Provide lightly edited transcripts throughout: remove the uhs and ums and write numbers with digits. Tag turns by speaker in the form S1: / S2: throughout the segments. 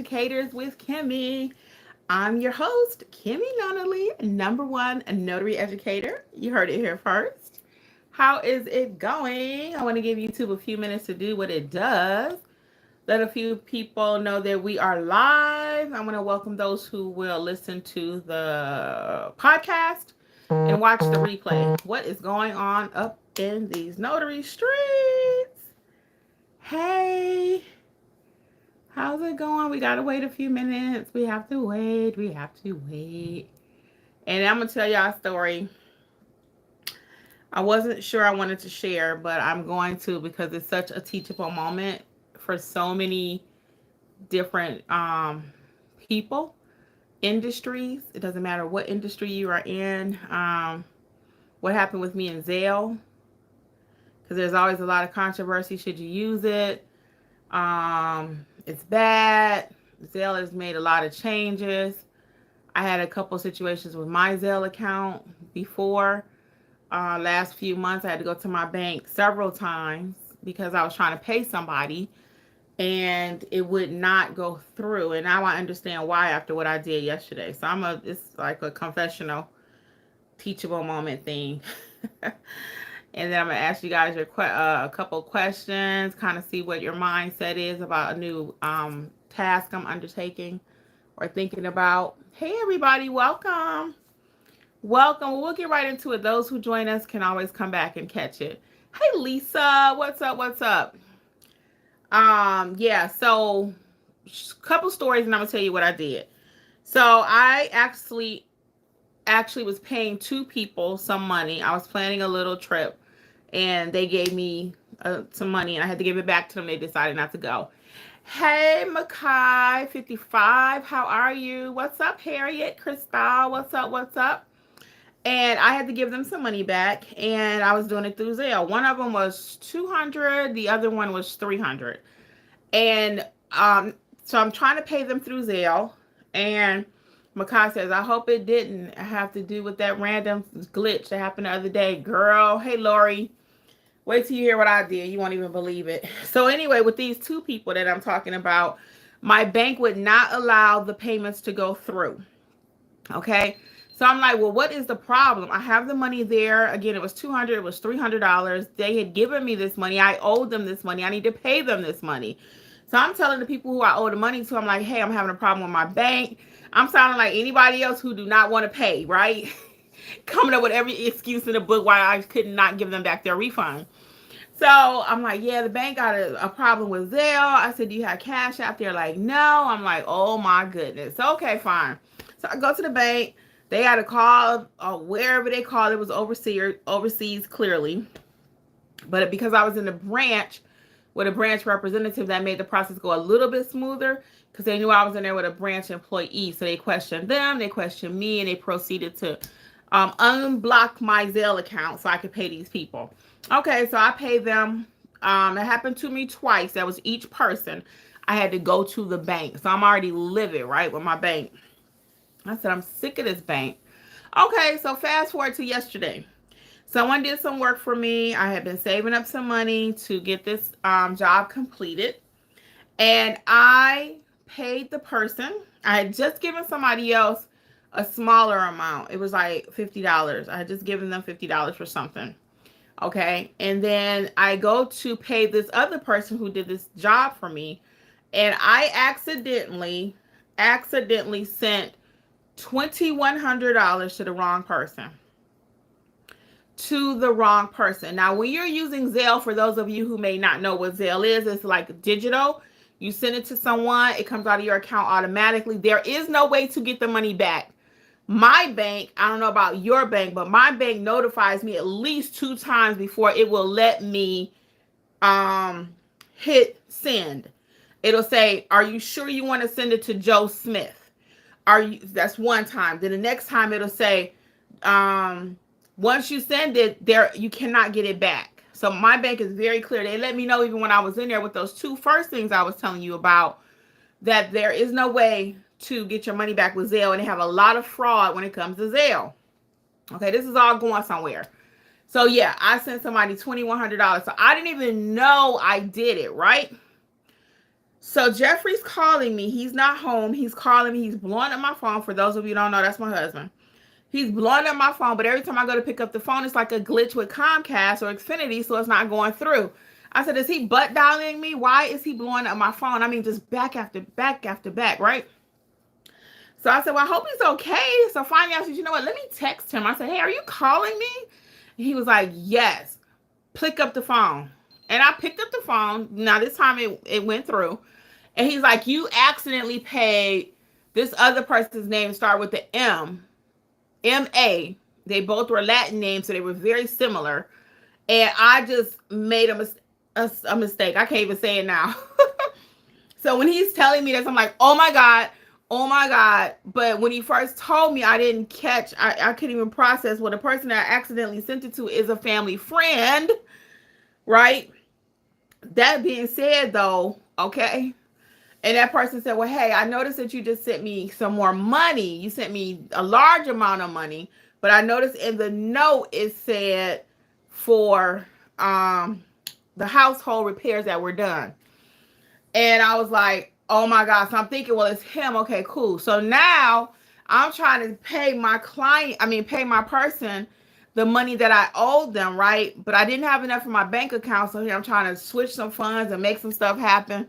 S1: Educators with Kimmi. I'm your host, Kimmi Nunley, #1 notary educator. You heard it here first. How is it going? I want to give YouTube a few minutes to do what it does. Let a few people know that we are live. I want to welcome those who will listen to the podcast and watch the replay. What is going on up in these notary streets? Hey, how's it going? We gotta wait a few minutes. We have to wait. We have to wait. And I'm gonna tell y'all a story. I wasn't sure I wanted to share, but I'm going to because it's such a teachable moment for so many different people, industries. It doesn't matter what industry you are in. What happened with me in Zelle? Because there's always a lot of controversy. Should you use it? It's bad. Zelle has made a lot of changes. I had a couple situations with my Zelle account before. Last few months, I had to go to my bank several times because I was trying to pay somebody and it would not go through. And now I understand why after what I did yesterday. So it's like a confessional, teachable moment thing. And then I'm going to ask you guys a couple questions, kind of see what your mindset is about a new task I'm undertaking or thinking about. Hey, everybody, welcome. Welcome. We'll get right into it. Those who join us can always come back and catch it. Hey, Lisa, what's up? What's up? Yeah, so a couple stories and I'm going to tell you what I did. So I actually was paying two people some money. I was planning a little trip and they gave me some money and I had to give it back to them. They decided not to go. Hey, Makai 55, how are you? What's up, Harriet? Crystal, what's up? What's up? And I had to give them some money back and I was doing it through Zelle. One of them was $200, the other one was $300. And so I'm trying to pay them through Zelle. And Makai says, I hope it didn't have to do with that random glitch that happened the other day. Girl, hey, Lori. Wait till you hear what I did. You won't even believe it. So anyway, with these two people that I'm talking about, my bank would not allow the payments to go through. Okay. So I'm like, well, what is the problem? I have the money there. Again, it was $200. It was $300. They had given me this money. I owed them this money. I need to pay them this money. So I'm telling the people who I owe the money to, I'm like, hey, I'm having a problem with my bank. I'm sounding like anybody else who do not want to pay, right? Coming up with every excuse in the book why I could not give them back their refund. So I'm like, yeah, the bank got a problem with Zelle. I said, do you have cash out there? Like, no. I'm like, oh my goodness. Okay, fine. So I go to the bank. They had a call, wherever they called, it was overseas clearly. But because I was in the branch with a branch representative, that made the process go a little bit smoother because they knew I was in there with a branch employee. So they questioned them, they questioned me, and they proceeded to unblock my Zelle account so I could pay these people. Okay, so I paid them. It happened to me twice. That was each person. I had to go to the bank. So I'm already livid, right, with my bank. I said, I'm sick of this bank. Okay, so fast forward to yesterday. Someone did some work for me. I had been saving up some money to get this job completed. And I paid the person. I had just given somebody else a smaller amount. It was like $50. I had just given them $50 for something. Okay. And then I go to pay this other person who did this job for me. And I accidentally sent $2,100 to the wrong person. Now, when you're using Zelle, for those of you who may not know what Zelle is, it's like digital. You send it to someone, it comes out of your account automatically. There is no way to get the money back. My bank, I don't know about your bank, but my bank notifies me at least 2 times before it will let me hit send. It'll say, are you sure you want to send it to Joe Smith? That's one time. Then the next time it'll say, once you send it, you cannot get it back. So my bank is very clear. They let me know even when I was in there with those 2 first things I was telling you about, that there is no way to get your money back with Zelle, and they have a lot of fraud when it comes to Zelle. Okay, this is all going somewhere. So yeah, I sent somebody $2,100. So I didn't even know I did it, right? So Jeffrey's calling me. He's not home. He's calling me. He's blowing up my phone. For those of you who don't know, that's my husband. He's blowing up my phone, but every time I go to pick up the phone, it's like a glitch with Comcast or Xfinity, so it's not going through. I said, is he butt dialing me? Why is he blowing up my phone? I mean, just back after back after back, right? So I said, well, I hope he's okay. So finally I said, you know what? Let me text him. I said, hey, are you calling me? And he was like, yes. Pick up the phone. And I picked up the phone. Now this time it went through. And he's like, you accidentally paid this other person's name start with the M. M-A. They both were Latin names, so they were very similar. And I just made a mistake. I can't even say it now. So when he's telling me this, I'm like, oh my God, oh my God. But when he first told me, I didn't catch, I couldn't even process. Well, the person that I accidentally sent it to is a family friend, right? That being said, though, okay. And that person said, well, hey, I noticed that you just sent me some more money. You sent me a large amount of money. But I noticed in the note it said for the household repairs that were done. And I was like, oh my God. So I'm thinking, well, it's him. Okay, cool. So now I'm trying to pay my client, pay my person the money that I owed them, right? But I didn't have enough in my bank account. So here I'm trying to switch some funds and make some stuff happen.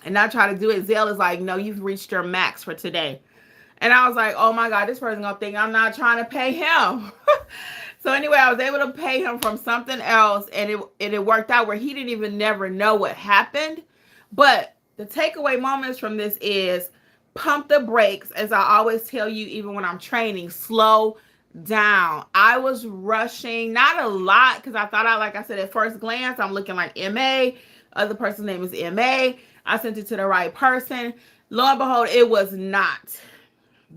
S1: And I try to do it. Zelle is like, no, you've reached your max for today. And I was like, oh my God, this person gonna think I'm not trying to pay him. So anyway, I was able to pay him from something else, and it worked out where he didn't even never know what happened. But the takeaway moments from this is pump the brakes, as I always tell you, even when I'm training, slow down. I was rushing, not a lot, because I thought like I said, at first glance, I'm looking like MA. Other person's name is MA. I sent it to the right person. Lo and behold, it was not.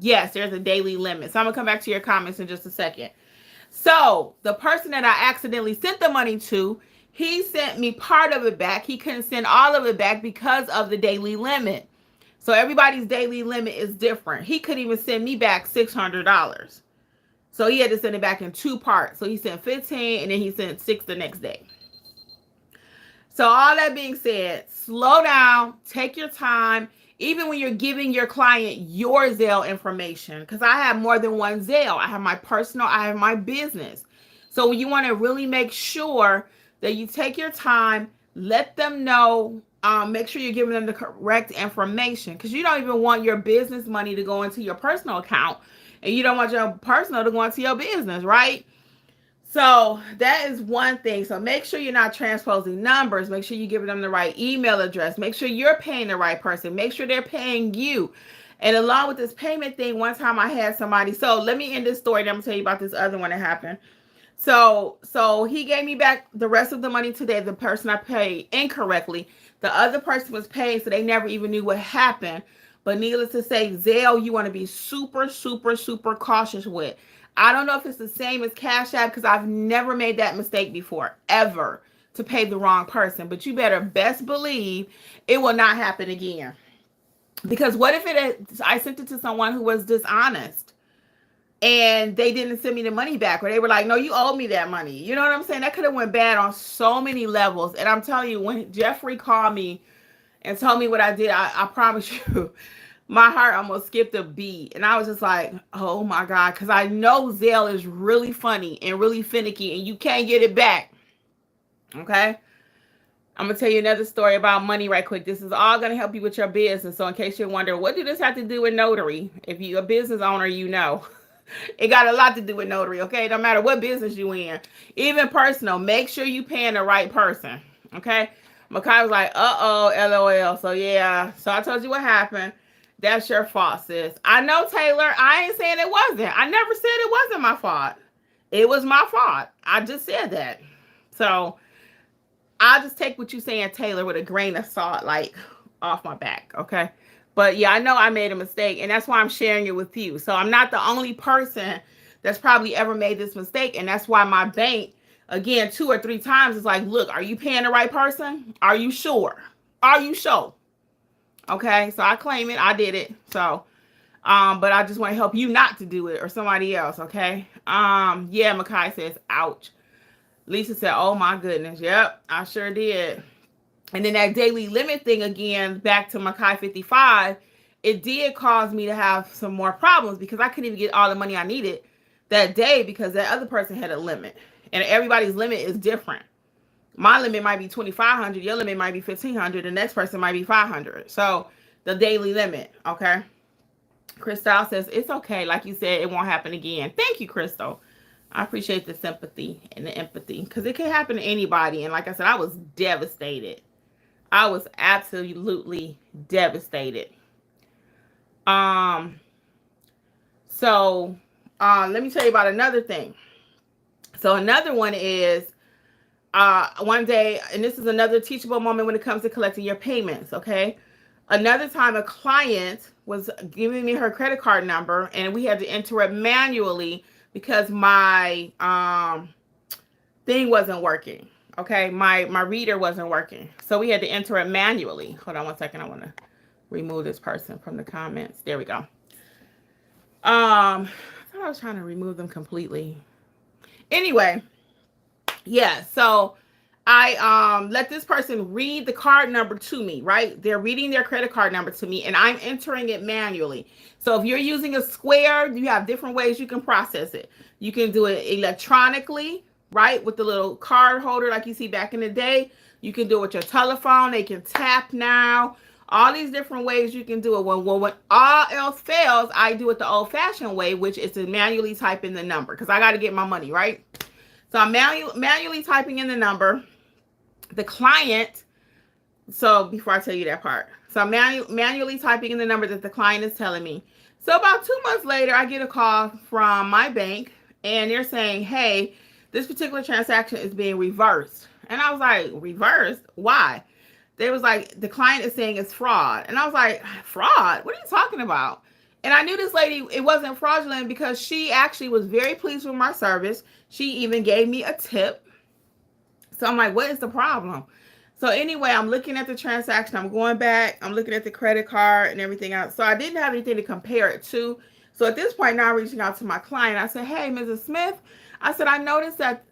S1: Yes, there's a daily limit. So I'm going to come back to your comments in just a second. So the person that I accidentally sent the money to, he sent me part of it back. He couldn't send all of it back because of the daily limit. So everybody's daily limit is different. He couldn't even send me back $600. So he had to send it back in two parts. So he sent 15 and then he sent 6 the next day. So all that being said, slow down, take your time, even when you're giving your client your Zelle information, because I have more than one Zelle. I have my personal, I have my business. So you want to really make sure that you take your time, let them know, make sure you're giving them the correct information, because you don't even want your business money to go into your personal account, and you don't want your personal to go into your business, right? So that is one thing. So make sure you're not transposing numbers. Make sure you're giving them the right email address. Make sure you're paying the right person. Make sure they're paying you. And along with this payment thing, one time I had somebody. So let me end this story. Then I'm going to tell you about this other one that happened. So he gave me back the rest of the money today. The person I paid incorrectly. The other person was paid, so they never even knew what happened. But needless to say, Zelle, you want to be super, super, super cautious with. I don't know if it's the same as Cash App, because I've never made that mistake before, ever, to pay the wrong person. But you better best believe it will not happen again. Because what if I sent it to someone who was dishonest and they didn't send me the money back, or they were like, no, you owe me that money. You know what I'm saying? That could have went bad on so many levels. And I'm telling you, when Jeffrey called me and told me what I did, I promise you, my heart almost skipped a beat. And I was just like, oh my God. Because I know Zelle is really funny and really finicky, and you can't get it back. Okay? I'm going to tell you another story about money right quick. This is all going to help you with your business. So in case you're wondering, what does this have to do with notary? If you're a business owner, you know. It got a lot to do with notary, okay? No matter what business you in. Even personal, make sure you paying the right person. Okay? Makai was like, uh-oh, LOL. So yeah. So I told you what happened. That's your fault, sis. I know, Taylor. I ain't saying it wasn't. I never said it wasn't my fault. It was my fault. I just said that. So I'll just take what you're saying, Taylor, with a grain of salt, like off my back, okay? But yeah, I know I made a mistake, and that's why I'm sharing it with you. So I'm not the only person that's probably ever made this mistake, and that's why my bank, again, 2 or 3 times is like, look, are you paying the right person? Are you sure? Are you sure? Okay, so I claim it. I did it. So, but I just want to help you not to do it, or somebody else, okay? Yeah, Makai says, ouch. Lisa said, oh my goodness. Yep, I sure did. And then that daily limit thing again, back to Makai 55, it did cause me to have some more problems because I couldn't even get all the money I needed that day because that other person had a limit. And everybody's limit is different. My limit might be 2,500, your limit might be 1,500, the next person might be 500. So the daily limit, okay? Crystal says, it's okay. Like you said, it won't happen again. Thank you, Crystal. I appreciate the sympathy and the empathy because it can happen to anybody. And like I said, I was devastated. I was absolutely devastated. Um, so let me tell you about another thing. So another one is one day, and this is another teachable moment when it comes to collecting your payments, okay? Another time a client was giving me her credit card number and we had to enter it manually because my thing wasn't working. Okay, my reader wasn't working. So we had to enter it manually. Hold on one second. I want to remove this person from the comments. There we go. I thought I was trying to remove them completely. Anyway, yeah, so I let this person read the card number to me, right? They're reading their credit card number to me and I'm entering it manually. So if you're using a Square, you have different ways you can process it. You can do it electronically, right? With the little card holder like you see back in the day. You can do it with your telephone. They can tap now. All these different ways you can do it. When all else fails, I do it the old-fashioned way, which is to manually type in the number because I got to get my money, right? So I'm manually typing in the number. The client, so before I tell you that part, so I'm manually typing in the number that the client is telling me. So about 2 months later, I get a call from my bank and they're saying, hey, this particular transaction is being reversed. And I was like, reversed? Why? They was like, the client is saying it's fraud. And I was like, fraud? What are you talking about? And I knew this lady, it wasn't fraudulent because she actually was very pleased with my service. She even gave me a tip. So I'm like, what is the problem? So anyway, I'm looking at the transaction. I'm going back. I'm looking at the credit card and everything else. So I didn't have anything to compare it to. So at this point, now I'm reaching out to my client. I said, hey, Mrs. Smith, I said, I noticed that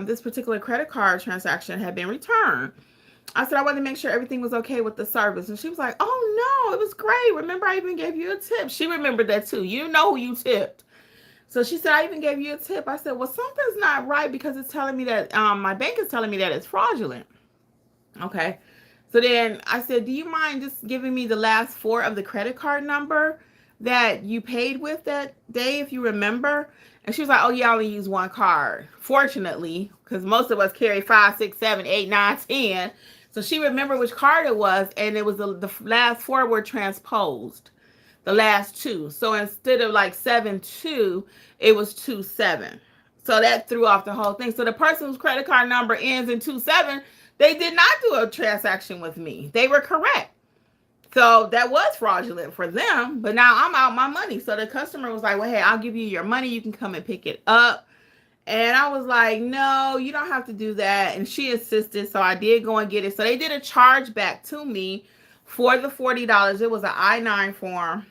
S1: this particular credit card transaction had been returned. I said, I wanted to make sure everything was okay with the service. And she was like, oh, no, it was great. Remember, I even gave you a tip. She remembered that, too. You know who you tipped. So she said, I even gave you a tip. I said, well, something's not right because it's telling me that my bank is telling me that it's fraudulent. Okay. So then I said, do you mind just giving me the last four of the credit card number that you paid with that day, if you remember? And she was like, oh, yeah, I only use one card. Fortunately, because most of us carry 5, 6, 7, 8, 9, 10. So she remembered which card it was, and it was the last four were transposed. The last two. So instead of like 7-2, it was 2-7. So that threw off the whole thing. So the person whose credit card number ends in 2-7, they did not do a transaction with me. They were correct. So that was fraudulent for them, but now I'm out my money. So the customer was like, well, hey, I'll give you your money. You can come and pick it up. And I was like, no, you don't have to do that. And she insisted. So I did go and get it. So they did a charge back to me for the $40. It was an I-9 form.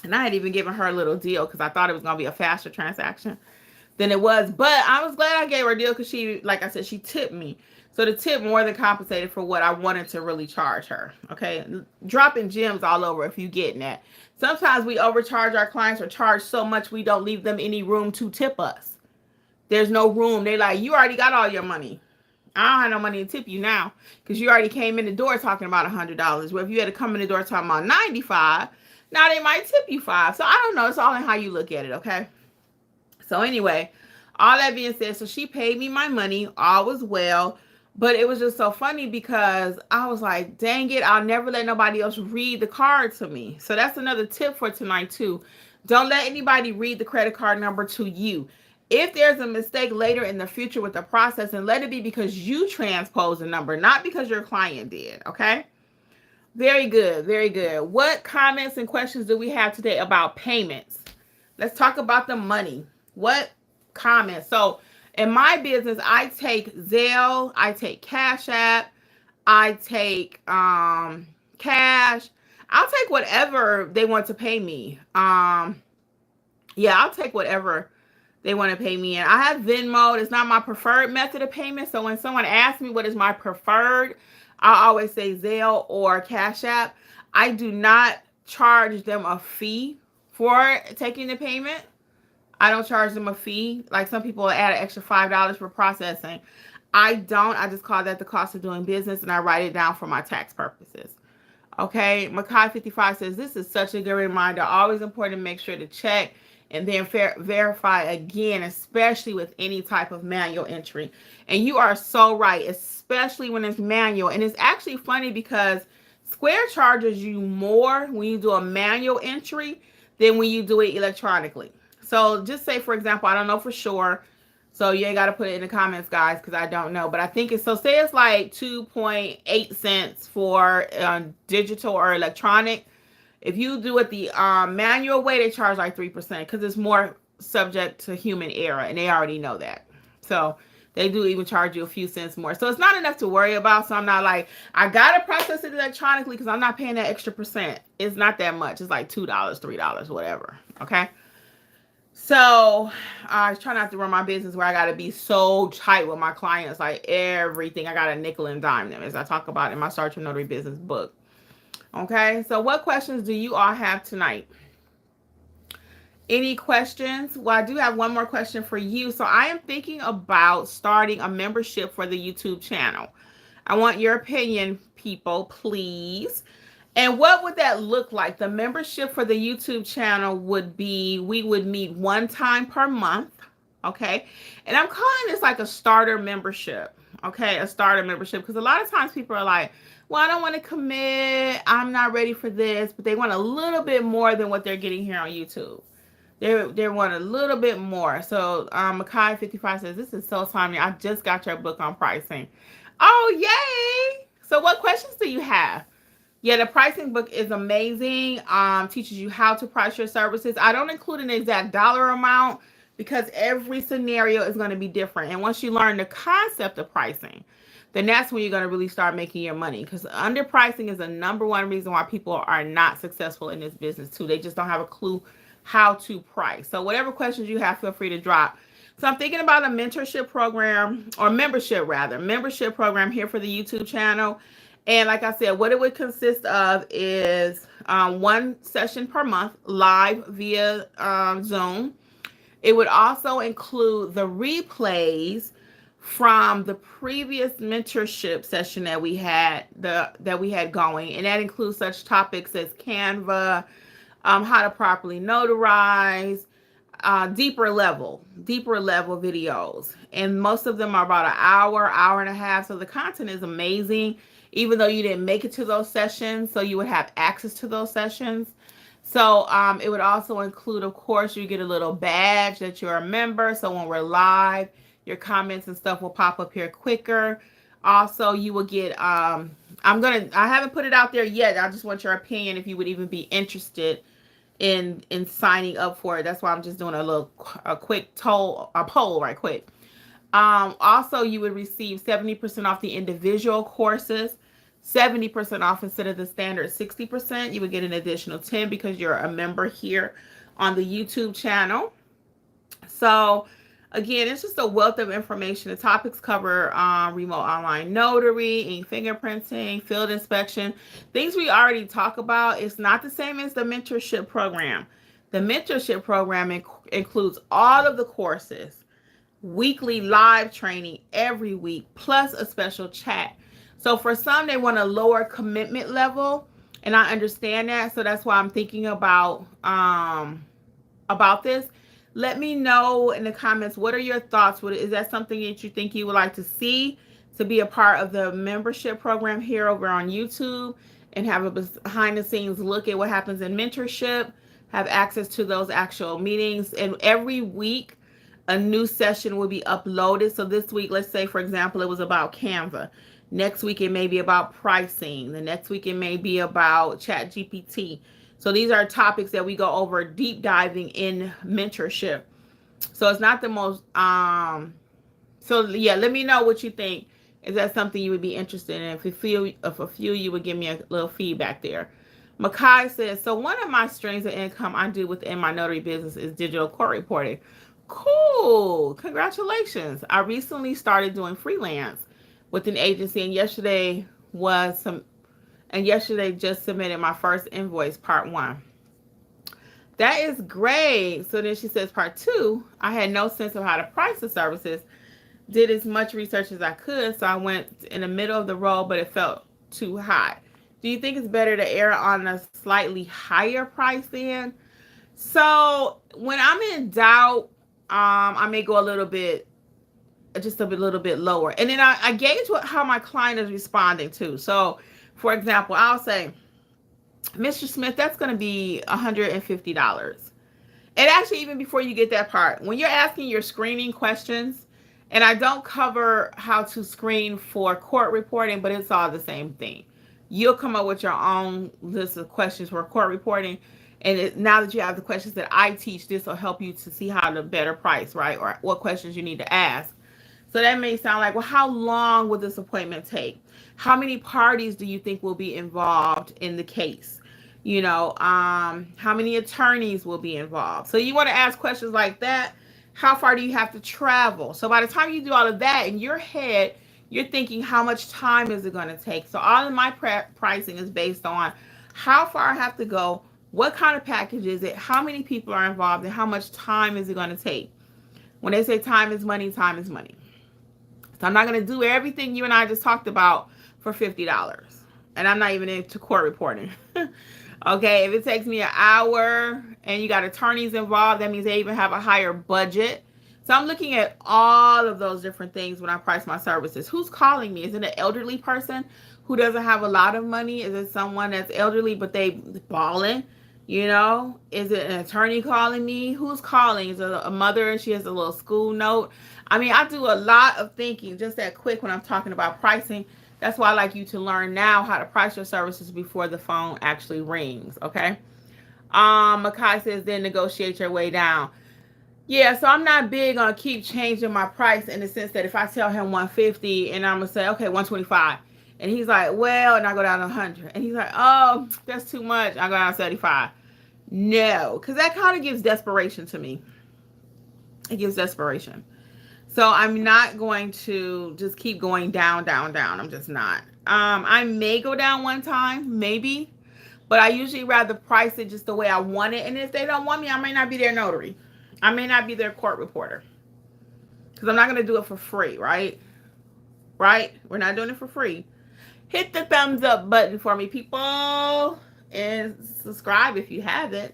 S1: And I had even given her a little deal because I thought it was going to be a faster transaction than it was. But I was glad I gave her a deal because she, like I said, she tipped me. So the tip more than compensated for what I wanted to really charge her. Okay. Dropping gems all over if you getting that. Sometimes we overcharge our clients or charge so much we don't leave them any room to tip us. There's no room. They're like, you already got all your money. I don't have no money to tip you now because you already came in the door talking about $100. Well, if you had to come in the door talking about $95, now they might tip you $5. So I don't know. It's all in how you look at it, okay? So anyway, all that being said, so she paid me my money. All was well. But it was just so funny because I was like, dang it, I'll never let nobody else read the card to me. So that's another tip for tonight too. Don't let anybody read the credit card number to you. If there's a mistake later in the future with the process, and let it be because you transposed the number, not because your client did, okay? Very good. Very good. What comments and questions do we have today about payments? Let's talk about the money. What comments? So in my business, I take Zelle, I take Cash App, I take cash. I'll take whatever they want to pay me. Yeah, I'll take whatever they want to pay me. And I have Venmo. It's not my preferred method of payment. So when someone asks me what is my preferred, I always say Zelle or Cash App. I do not charge them a fee for taking the payment. I don't charge them a fee. Like some people add an extra $5 for processing. I don't. I just call that the cost of doing business, and I write it down for my tax purposes. Okay, Makai55 says, this is such a good reminder. Always important to make sure to check and then verify again, especially with any type of manual entry. And you are so right, especially when it's manual. And it's actually funny because Square charges you more when you do a manual entry than when you do it electronically. So just say, for example, I don't know for sure. So you ain't got to put it in the comments, guys, because I don't know. But I think it's, so say it's like 2.8 cents for digital or electronic. If you do it the manual way, they charge like 3% because it's more subject to human error, and they already know that. So they do even charge you a few cents more. So it's not enough to worry about. So I'm not like, I got to process it electronically because I'm not paying that extra percent. It's not that much. It's like $2, $3, whatever. Okay. So I try not to run my business where I got to be so tight with my clients, like everything. I got to nickel and dime them, as I talk about in my Start Your Notary Business book. Okay, so what questions do you all have tonight? Any questions? Well, I do have one more question for you. So I am thinking about starting a membership for the YouTube channel. I want your opinion, people, please. And what would that look like? The membership for the YouTube channel would be, we would meet one time per month. Okay. And I'm calling this like a starter membership. Okay. A starter membership. Because a lot of times people are like, well, I don't want to commit. I'm not ready for this. But they want a little bit more than what they're getting here on YouTube. They want a little bit more. So Makai55 says, this is so timely. I just got your book on pricing. Oh, yay. So what questions do you have? Yeah, the pricing book is amazing. Teaches you how to price your services. I don't include an exact dollar amount because every scenario is going to be different. And once you learn the concept of pricing, then that's when you're going to really start making your money. Because underpricing is the number one reason why people are not successful in this business too. They just don't have a clue how to price. So whatever questions you have, feel free to drop. So I'm thinking about a mentorship program, or membership program here for the YouTube channel. And like I said, what it would consist of is one session per month live via Zoom. It would also include the replays from the previous mentorship session that we had going, and that includes such topics as Canva, how to properly notarize, deeper level videos, and most of them are about an hour and a half. So the content is amazing, even though you didn't make it to those sessions, so you would have access to those sessions. So it would also include, of course, you get a little badge that you're a member. So when we're live, your comments and stuff will pop up here quicker. Also, you will get, I haven't put it out there yet. I just want your opinion if you would even be interested in signing up for it. That's why I'm just doing a quick poll right quick. Also, you would receive 70% off the individual courses, 70% off instead of the standard 60%. You would get an additional 10 because you're a member here on the YouTube channel. So again, it's just a wealth of information. The topics cover remote online notary, ink fingerprinting, field inspection, things we already talk about. It's not the same as the mentorship program. The mentorship program includes all of the courses, weekly live training every week, plus a special chat. So for some, they want a lower commitment level, and I understand that. So that's why I'm thinking about this. Let me know in the comments, what are your thoughts? Is that something that you think you would like to see, to be a part of the membership program here over on YouTube and have a behind the scenes look at what happens in mentorship, have access to those actual meetings, and every week a new session will be uploaded. So this week, let's say, for example, it was about Canva. Next week, it may be about pricing. The next week, it may be about ChatGPT. So these are topics that we go over deep diving in mentorship. So it's not the most, so yeah, let me know what you think. Is that something you would be interested in? If a few, you would give me a little feedback there. Makai says, so one of my streams of income I do within my notary business is digital court reporting. Cool. Congratulations. I recently started doing freelance with an agency, and yesterday was some, and yesterday just submitted my first invoice, part one. That is great. So then she says, part two, I had no sense of how to price the services, did as much research as I could, so I went in the middle of the road, but it felt too high. Do you think it's better to err on a slightly higher price then? So when I'm in doubt, I may go a little bit, just little bit lower, and then I gauge how my client is responding to. So, for example, I'll say, Mr. Smith, that's going to be $150. And actually, even before you get that part, when you're asking your screening questions, and I don't cover how to screen for court reporting, but it's all the same thing. You'll come up with your own list of questions for court reporting. And now that you have the questions that I teach, this will help you to see how to better price, right? Or what questions you need to ask. So that may sound like, well, how long will this appointment take? How many parties do you think will be involved in the case? How many attorneys will be involved? So you want to ask questions like that. How far do you have to travel? So by the time you do all of that in your head, you're thinking, how much time is it going to take? So all of my pricing is based on how far I have to go, what kind of package is it, how many people are involved, and how much time is it going to take. When they say time is money, time is money. So I'm not going to do everything you and I just talked about for $50. And I'm not even into court reporting. Okay, if it takes me an hour and you got attorneys involved, that means they even have a higher budget. So I'm looking at all of those different things when I price my services. Who's calling me? Is it an elderly person who doesn't have a lot of money? Is it someone that's elderly but they balling? Is it an attorney calling me? Who's calling? Is it a mother and she has a little school note? I mean, I do a lot of thinking just that quick when I'm talking about pricing. That's why I like you to learn now how to price your services before the phone actually rings, okay? Makai says, then negotiate your way down. Yeah, so I'm not big on keep changing my price in the sense that if I tell him 150 and I'm going to say, okay, 125. And he's like, well, and I go down to 100. And he's like, oh, that's too much. I go down to 75. No, because that kind of gives desperation to me. It gives desperation. So I'm not going to just keep going down, down, down. I'm just not. I may go down one time, maybe, but I usually rather price it just the way I want it. And if they don't want me, I may not be their notary. I may not be their court reporter because I'm not going to do it for free, right? Right? We're not doing it for free. Hit the thumbs up button for me, people, and subscribe if you haven't.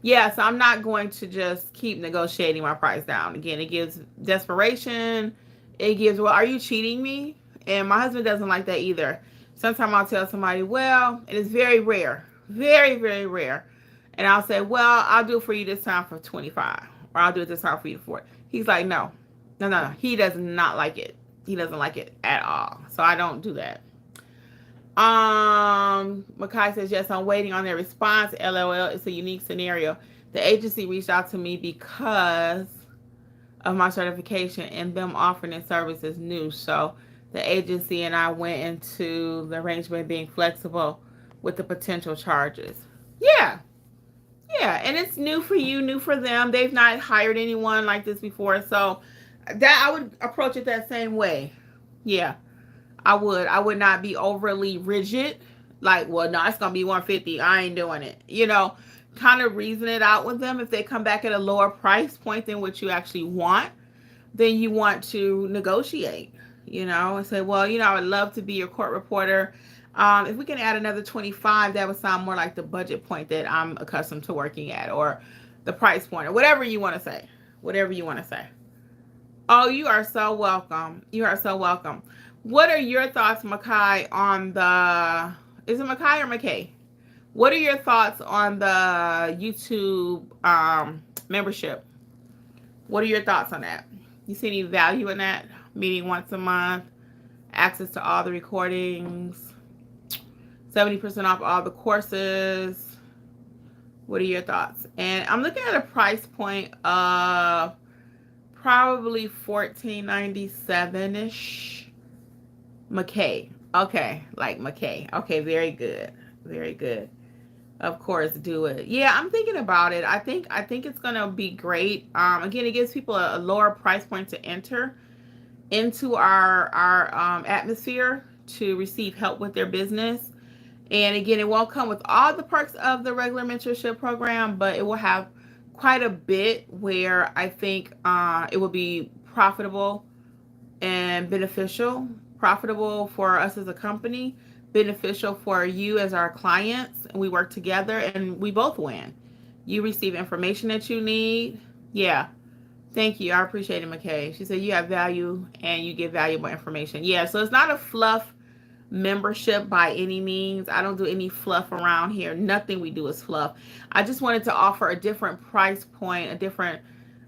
S1: Yeah, so I'm not going to just keep negotiating my price down. Again, it gives desperation. It gives, well, are you cheating me? And my husband doesn't like that either. Sometimes I'll tell somebody, well, it is very rare. Very, very rare. And I'll say, well, I'll do it for you this time for 25. Or I'll do it this time for you for 40. He's like, no. No, no, no. He does not like it. He doesn't like it at all. So I don't do that. Makai says, yes, I'm waiting on their response. LOL, it's a unique scenario. The agency reached out to me because of my certification and them offering their service is new. So the agency and I went into the arrangement being flexible with the potential charges. Yeah. Yeah. And it's new for you, new for them. They've not hired anyone like this before. So that I would approach it that same way. Yeah. I would not be overly rigid. Like, well, no, it's going to be 150. I ain't doing it. Kind of reason it out with them. If they come back at a lower price point than what you actually want, then you want to negotiate, and say, well, I would love to be your court reporter. If we can add another 25, that would sound more like the budget point that I'm accustomed to working at, or the price point, or whatever you want to say. Whatever you want to say. Oh, you are so welcome. You are so welcome. What are your thoughts, Makai, on the... Is it Makai or McKay? What are your thoughts on the YouTube membership? What are your thoughts on that? You see any value in that? Meeting once a month, access to all the recordings, 70% off all the courses. What are your thoughts? And I'm looking at a price point of probably $14.97-ish. McKay. Okay, like McKay. Okay, very good. Very good. Of course, do it. Yeah, I'm thinking about it. I think it's gonna be great. Again, it gives people a lower price point to enter into our atmosphere to receive help with their business. And again, it won't come with all the perks of the regular mentorship program, but it will have quite a bit where I think it will be profitable and beneficial. Profitable for us as a company, beneficial for you as our clients, and we work together and we both win. You receive information that you need. Yeah. Thank you. I appreciate it, McKay. She said you have value and you give valuable information. Yeah, so it's not a fluff membership by any means. I don't do any fluff around here. Nothing we do is fluff. I just wanted to offer a different price point, a different,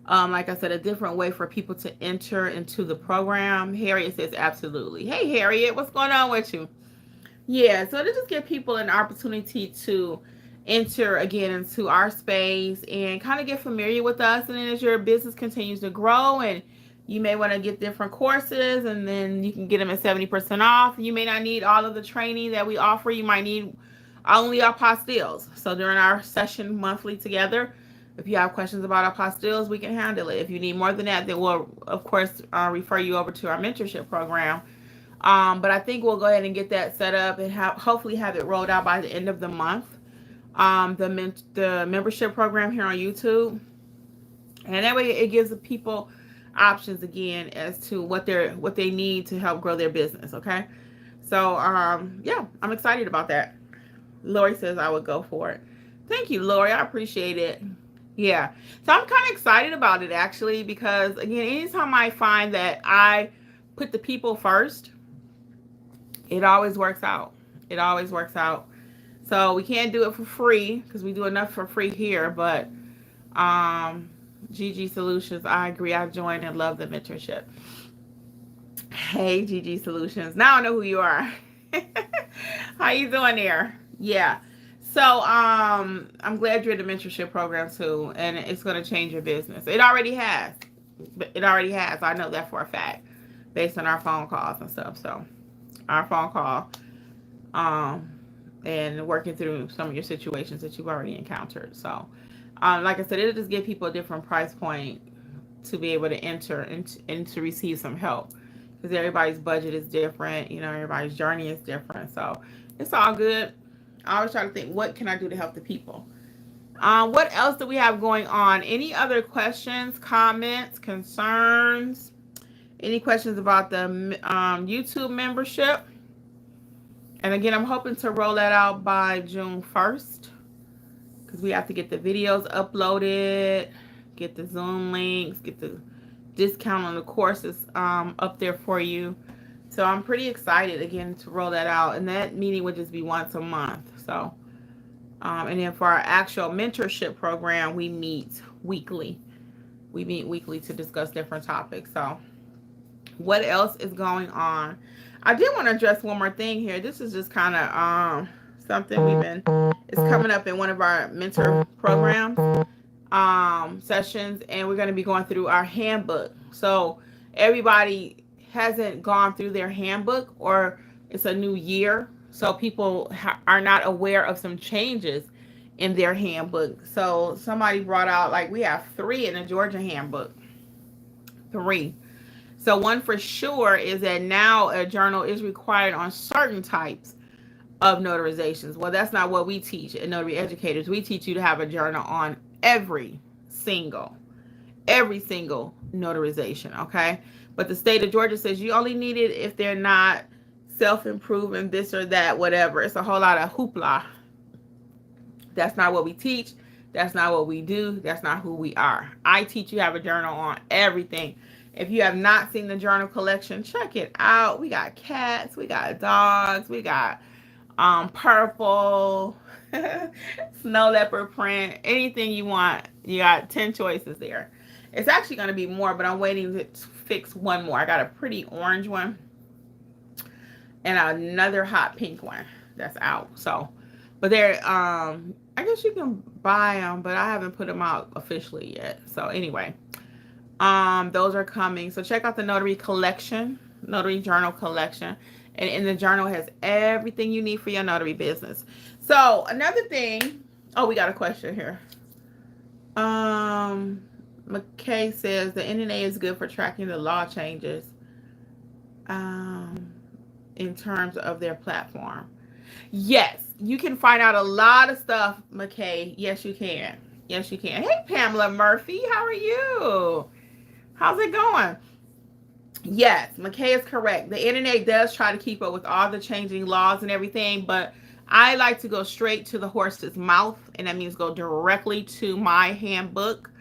S1: like I said, a different way for people to enter into the program. Harriet says absolutely. Hey, Harriet, what's going on with you? Yeah, so to just give people an opportunity to enter again into our space and kind of get familiar with us. And then as your business continues to grow, and you may want to get different courses, and then you can get them at 70% off. You may not need all of the training that we offer. You might need only our apostilles. So during our session monthly together, if you have questions about our apostilles, we can handle it. If you need more than that, then we'll, of course, refer you over to our mentorship program. But I think we'll go ahead and get that set up and hopefully have it rolled out by the end of the month. The membership program here on YouTube, and that way it gives the people options again as to what they need to help grow their business. Okay, so yeah, I'm excited about that. Lori says I would go for it. Thank you, Lori. I appreciate it. Yeah, so I'm kind of excited about it actually, because again, anytime I find that I put the people first, it always works out. It always works out. So we can't do it for free because we do enough for free here. But GG Solutions, I agree. I joined and love the mentorship. Hey, GG Solutions. Now I know who you are. How you doing there? Yeah. So I'm glad you're in the mentorship program too, and it's going to change your business. It already has. It already has. I know that for a fact, based on our phone calls and stuff. So our phone call, and working through some of your situations that you've already encountered. So, like I said, it'll just give people a different price point to be able to enter and to receive some help, because everybody's budget is different. You know, everybody's journey is different. So it's all good. I always try to think, what can I do to help the people? What else do we have going on? Any other questions, comments, concerns? Any questions about the YouTube membership? And again, I'm hoping to roll that out by June 1st, because we have to get the videos uploaded, get the Zoom links, get the discount on the courses up there for you. So I'm pretty excited again to roll that out. And that meeting would just be once a month. So, and then for our actual mentorship program, we meet weekly. We meet weekly to discuss different topics. So what else is going on? I did want to address one more thing here. This is just kind of something it's coming up in one of our mentor programs sessions, and we're going to be going through our handbook. So everybody hasn't gone through their handbook, or it's a new year, so people are not aware of some changes in their handbook. So somebody brought out, like, we have 3 in the Georgia handbook. 3. So one for sure is that now a journal is required on certain types of notarizations. Well, that's not what we teach at Notary Educators. We teach you to have a journal on every single notarization, okay? But the state of Georgia says you only need it if they're not self-improving, this or that, whatever. It's a whole lot of hoopla. That's not what we teach. That's not what we do. That's not who we are. I teach you to have a journal on everything. If you have not seen the journal collection, check it out. We got cats, we got dogs, we got purple, snow leopard print, anything you want. You got 10 choices there. It's actually going to be more, but I'm waiting to fix one more. I got a pretty orange one and another hot pink one that's out. So, but they're I guess you can buy them, but I haven't put them out officially yet. So anyway, those are coming. So check out the Notary collection, Notary Journal collection. And in the journal has everything you need for your notary business. So another thing, oh, we got a question here. McKay says the NNA is good for tracking the law changes. in terms of their platform. Yes, you can find out a lot of stuff, McKay. Yes, you can. Yes, you can. Hey, Pamela Murphy, how are you? How's it going? Yes, McKay is correct. The internet does try to keep up with all the changing laws and everything, but I like to go straight to the horse's mouth, and that means go directly to my handbook.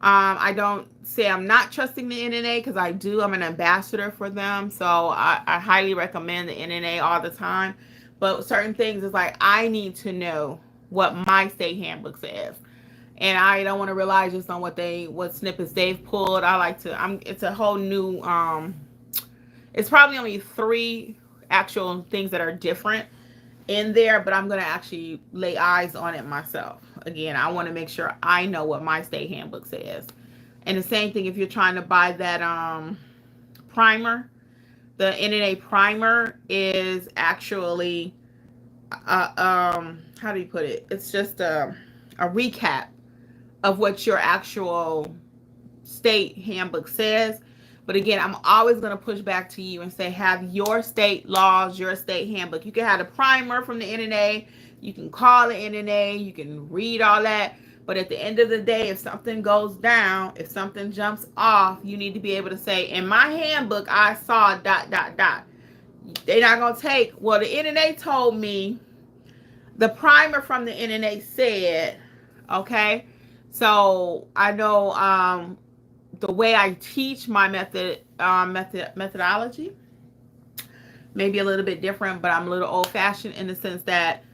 S1: I don't say I'm not trusting the NNA because I do. I'm an ambassador for them. So I highly recommend the NNA all the time. But certain things is like I need to know what my state handbook says. And I don't want to rely just on what snippets they've pulled. I like to it's a whole new it's probably only 3 actual things that are different in there, but I'm going to actually lay eyes on it myself. Again, I want to make sure I know what my state handbook says. And the same thing if you're trying to buy that primer. The NNA primer is actually how do you put it? It's just a recap of what your actual state handbook says. But again, I'm always going to push back to you and say, have your state laws, your state handbook. You can have a primer from the NNA. You can call the NNA. You can read all that. But at the end of the day, if something goes down, if something jumps off, you need to be able to say, in my handbook, I saw ... They're not going to take, well, the NNA told me, the primer from the NNA said, okay? So I know the way I teach my methodology may be a little bit different, but I'm a little old-fashioned in the sense that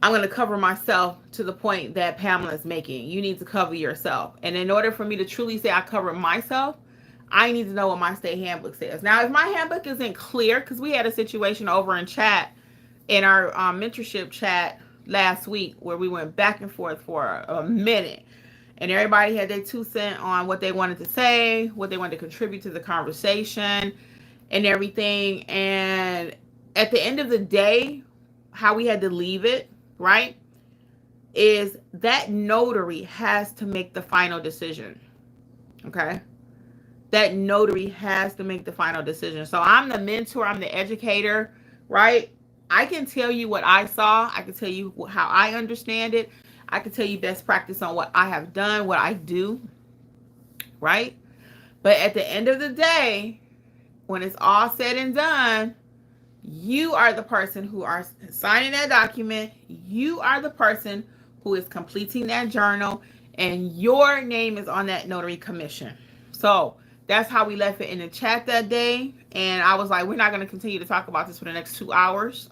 S1: I'm going to cover myself to the point that Pamela is making. You need to cover yourself. And in order for me to truly say I cover myself, I need to know what my state handbook says. Now, if my handbook isn't clear, because we had a situation over in chat, in our mentorship chat last week, where we went back and forth for a minute. And everybody had their 2 cents on what they wanted to say, what they wanted to contribute to the conversation and everything. And at the end of the day, how we had to leave it, right, is that notary has to make the final decision. Okay? That notary has to make the final decision. So I'm the mentor, I'm the educator, right? I can tell you what I saw. I can tell you how I understand it. I can tell you best practice on what I have done, what I do, right? But at the end of the day, when it's all said and done, you are the person who are signing that document. You are the person who is completing that journal, and your name is on that notary commission. So that's how we left it in the chat that day. And I was like, we're not going to continue to talk about this for the next 2 hours.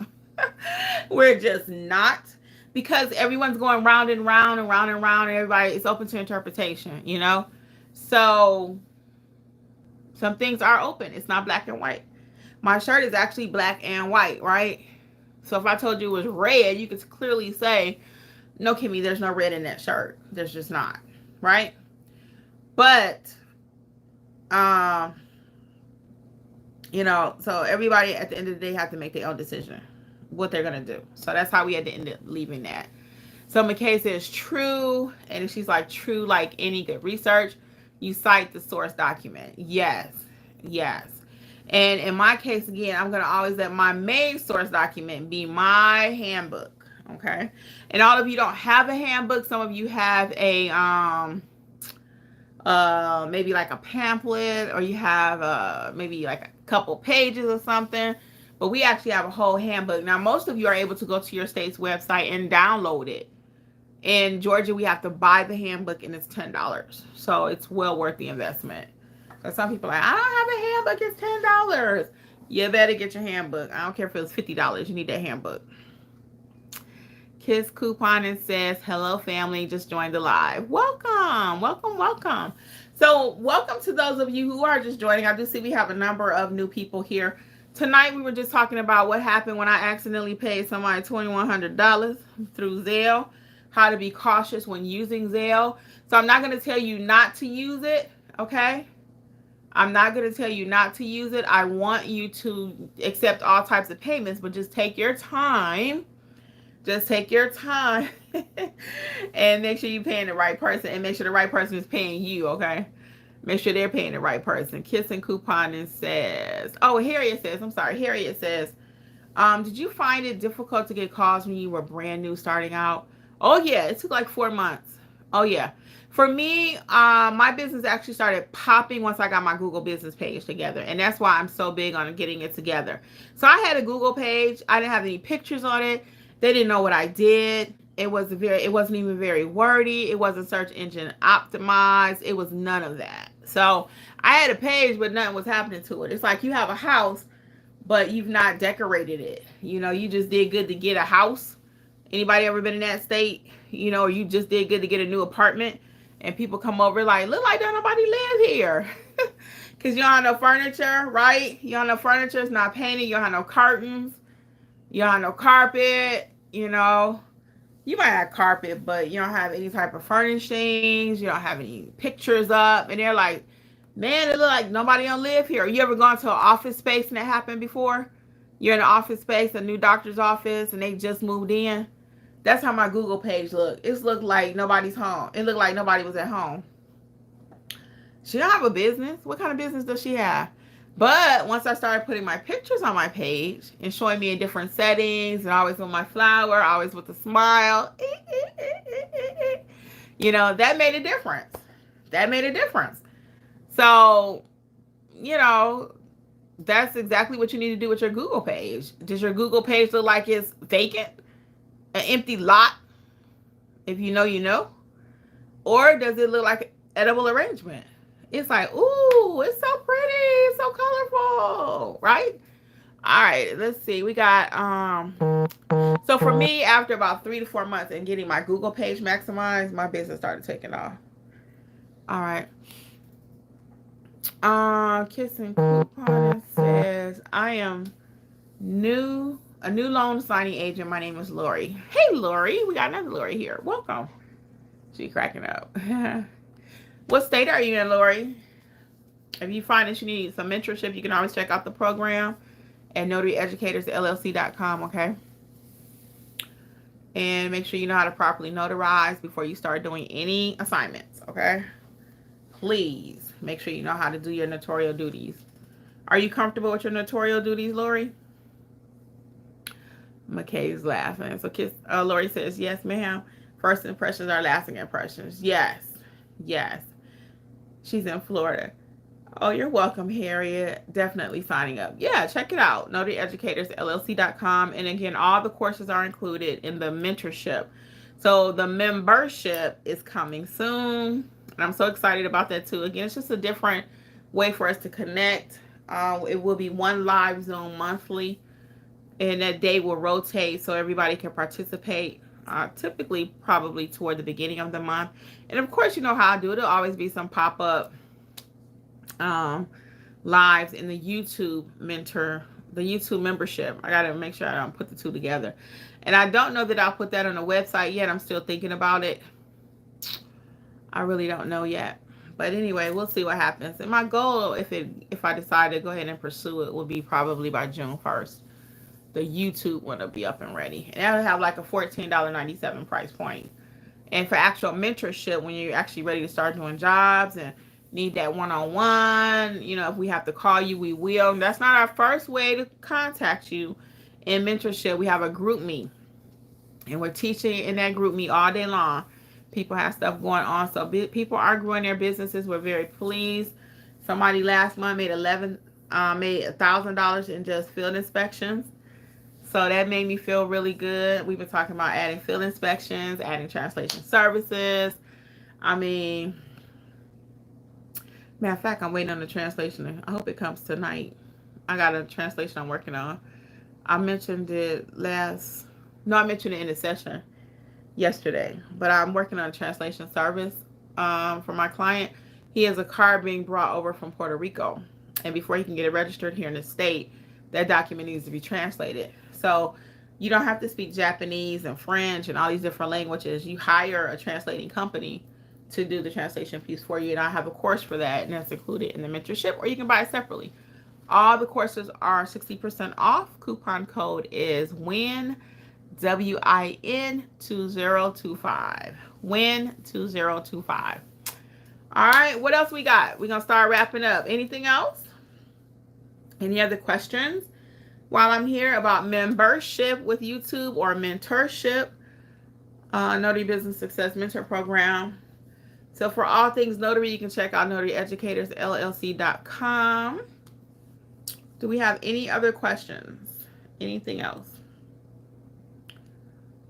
S1: We're just not. Because everyone's going round and round and round and round, and everybody is open to interpretation, you know? So some things are open. It's not black and white. My shirt is actually black and white, right? So if I told you it was red, you could clearly say, no, Kimmi, there's no red in that shirt. There's just not, right? But, you know, so everybody at the end of the day have to make their own decision what they're going to do. So that's how we had to end up leaving that. So McKay says true. And she's like, true, like any good research, you cite the source document. Yes. Yes. And in my case, again, I'm going to always let my main source document be my handbook. Okay. And all of you don't have a handbook. Some of you have a, maybe like a pamphlet, or you have maybe like a couple pages or something. But we actually have a whole handbook. Now, most of you are able to go to your state's website and download it. In Georgia, we have to buy the handbook, and it's $10. So it's well worth the investment. Because some people are like, I don't have a handbook, it's $10. You better get your handbook. I don't care if it was $50. You need that handbook. Kiss Coupon and says, hello, family. Just joined the live. Welcome. Welcome, welcome. So welcome to those of you who are just joining. I do see we have a number of new people here. Tonight, we were just talking about what happened when I accidentally paid somebody $2,100 through Zelle, how to be cautious when using Zelle. So I'm not going to tell you not to use it, okay? I'm not going to tell you not to use it. I want you to accept all types of payments, but just take your time. Just take your time and make sure you're paying the right person, and make sure the right person is paying you, okay? Make sure they're paying the right person. Kissing Couponing says, oh, Harriet says, I'm sorry, Harriet says, did you find it difficult to get calls when you were brand new starting out? Oh yeah, it took like 4 months. Oh yeah. For me, my business actually started popping once I got my Google business page together. And that's why I'm so big on getting it together. So I had a Google page. I didn't have any pictures on it. They didn't know what I did. It wasn't even very wordy. It wasn't search engine optimized. It was none of that. So I had a page, but nothing was happening to it. It's like you have a house, but you've not decorated it. You just did good to get a house. Anybody ever been in that state? Or you just did good to get a new apartment, and people come over like, look like don't nobody live here. Because you don't have no furniture, right? You don't have no furniture. It's not painted. You don't have no curtains. You don't have no carpet. You might have carpet, but you don't have any type of furnishings. You don't have any pictures up. And they're like, man, it look like nobody don't live here. You ever gone to an office space and that happened before? You're in an office space, a new doctor's office, and they just moved in. That's how my Google page looked. It looked like nobody's home. It looked like nobody was at home. She don't have a business. What kind of business does she have? But once I started putting my pictures on my page and showing me in different settings, and always with my flower, always with a smile, that made a difference. That made a difference. So, that's exactly what you need to do with your Google page. Does your Google page look like it's vacant? An empty lot? If you know, you know. Or does it look like an edible arrangement? It's like, ooh, it's so pretty. It's so colorful. Right? All right, let's see. We got, so for me, after about 3 to 4 months and getting my Google page maximized, my business started taking off. All right. Kissing Coupon says, I am a new loan signing agent. My name is Lori. Hey, Lori. We got another Lori here. Welcome. She cracking up. What state are you in, Lori? If you find that you need some mentorship, you can always check out the program at notaryeducatorsllc.com, okay? And make sure you know how to properly notarize before you start doing any assignments, okay? Please make sure you know how to do your notarial duties. Are you comfortable with your notarial duties, Lori? McKay's laughing. So Lori says, yes, ma'am. First impressions are lasting impressions. Yes. Yes. She's in Florida. Oh, you're welcome, Harriet. Definitely signing up. Yeah, check it out. notaryeducatorsllc.com. And again, all the courses are included in the mentorship. So the membership is coming soon. And I'm so excited about that too. Again, it's just a different way for us to connect. It will be one live Zoom monthly. And that day will rotate so everybody can participate. Typically, probably toward the beginning of the month. And of course, you know how I do it. There'll always be some pop-up lives in the YouTube membership. I gotta make sure I don't put the two together. And I don't know that I'll put that on the website yet. I'm still thinking about it. I really don't know yet. But anyway, we'll see what happens. And my goal, if I decide to go ahead and pursue it, will be probably by June 1st. The YouTube one will be up and ready. And that'll have like a $14.97 price point. And for actual mentorship, when you're actually ready to start doing jobs and need that one-on-one, if we have to call you, we will. And that's not our first way to contact you in mentorship. We have a group meet. And we're teaching in that group meet all day long. People have stuff going on. So people are growing their businesses. We're very pleased. Somebody last month made $1,000 in just field inspections. So that made me feel really good. We've been talking about adding field inspections, adding translation services. Matter of fact, I'm waiting on the translation. I hope it comes tonight. I got a translation I'm working on. I mentioned it I mentioned it in the session yesterday. But I'm working on a translation service for my client. He has a car being brought over from Puerto Rico. And before he can get it registered here in the state, that document needs to be translated. So you don't have to speak Japanese and French and all these different languages. You hire a translating company to do the translation piece for you. And I have a course for that, and that's included in the mentorship, or you can buy it separately. All the courses are 60% off. Coupon code is WIN, WIN 2025. WIN 2025. All right, what else we got? We're going to start wrapping up. Anything else? Any other questions while I'm here about membership with YouTube or mentorship? Notary Business Success Mentor Program. So for all things notary, you can check out notaryeducatorsllc.com. Do we have any other questions? Anything else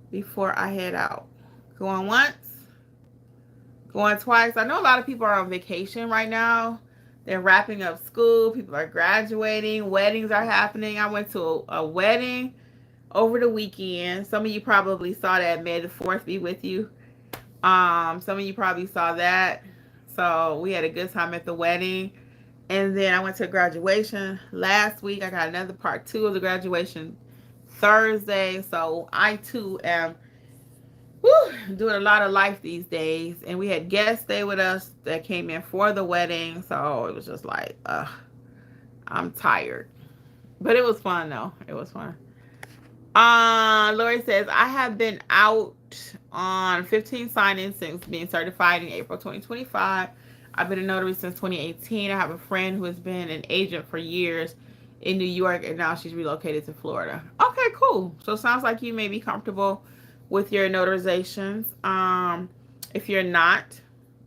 S1: before I head out? Going once? Going twice? I know a lot of people are on vacation right now. They're wrapping up school. People are graduating. Weddings are happening. I went to a wedding over the weekend. Some of you probably saw that. May the 4th be with you. Some of you probably saw that. So we had a good time at the wedding. And then I went to a graduation last week. I got another part 2 of the graduation Thursday. So I too am doing a lot of life these days. And we had guests stay with us that came in for the wedding. So it was just like, I'm tired. But it was fun though. It was fun. Lori says, I have been out on 15 sign-ins since being certified in April 2025. I've been a notary since 2018. I have a friend who has been an agent for years in New York, and now she's relocated to Florida. Okay, cool. So it sounds like you may be comfortable with your notarizations. If you're not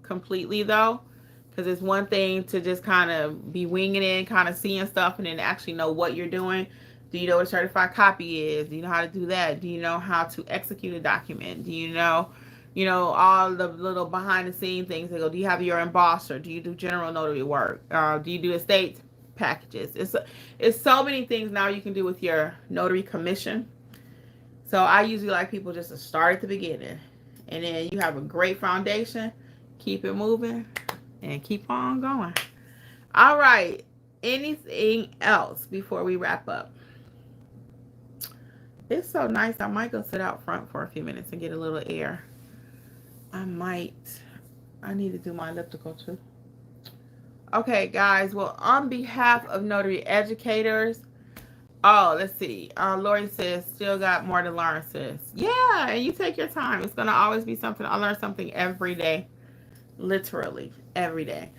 S1: completely, though, because it's one thing to just kind of be winging it, kind of seeing stuff, and then actually know what you're doing. Do you know what a certified copy is? Do you know how to do that? Do you know how to execute a document? Do you know, all the little behind the scene things that go? Do you have your embosser? Do you do general notary work? Do you do estate packages? It's so many things now you can do with your notary commission. So I usually like people just to start at the beginning, and then you have a great foundation. Keep it moving and keep on going. All right. Anything else before we wrap up? It's so nice. I might go sit out front for a few minutes and get a little air. I need to do my elliptical too. Okay, guys. Well, on behalf of notary educators, let's see. Lori says, still got more to learn, sis. Yeah, and you take your time. It's going to always be something. I learn something every day. Literally, every day.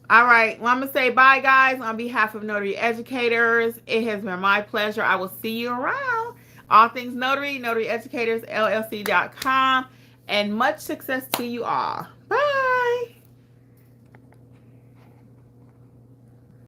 S1: All right. Well, I'm going to say bye, guys. On behalf of notary educators, it has been my pleasure. I will see you around. All things notary, notaryeducatorsllc.com, and much success to you all.